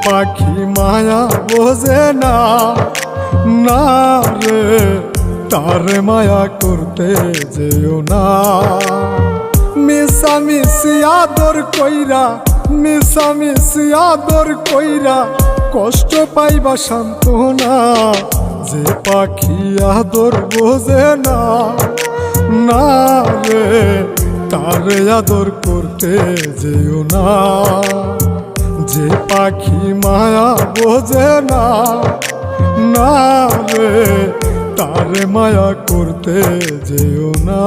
পাখি মায়া বোঝে না, না রে তারে মায়া করতে যেও না। মিশামিশি আদর কইরা, মিশামিশি আদর কইরা কষ্ট পাইবা সান্ত্বনা। যে পাখি আদর বোঝে না, না রে তারে আদর করতে যেও না। যে পাখি মায়া বোঝে না, না রে তারে মায়া করতে যেও না।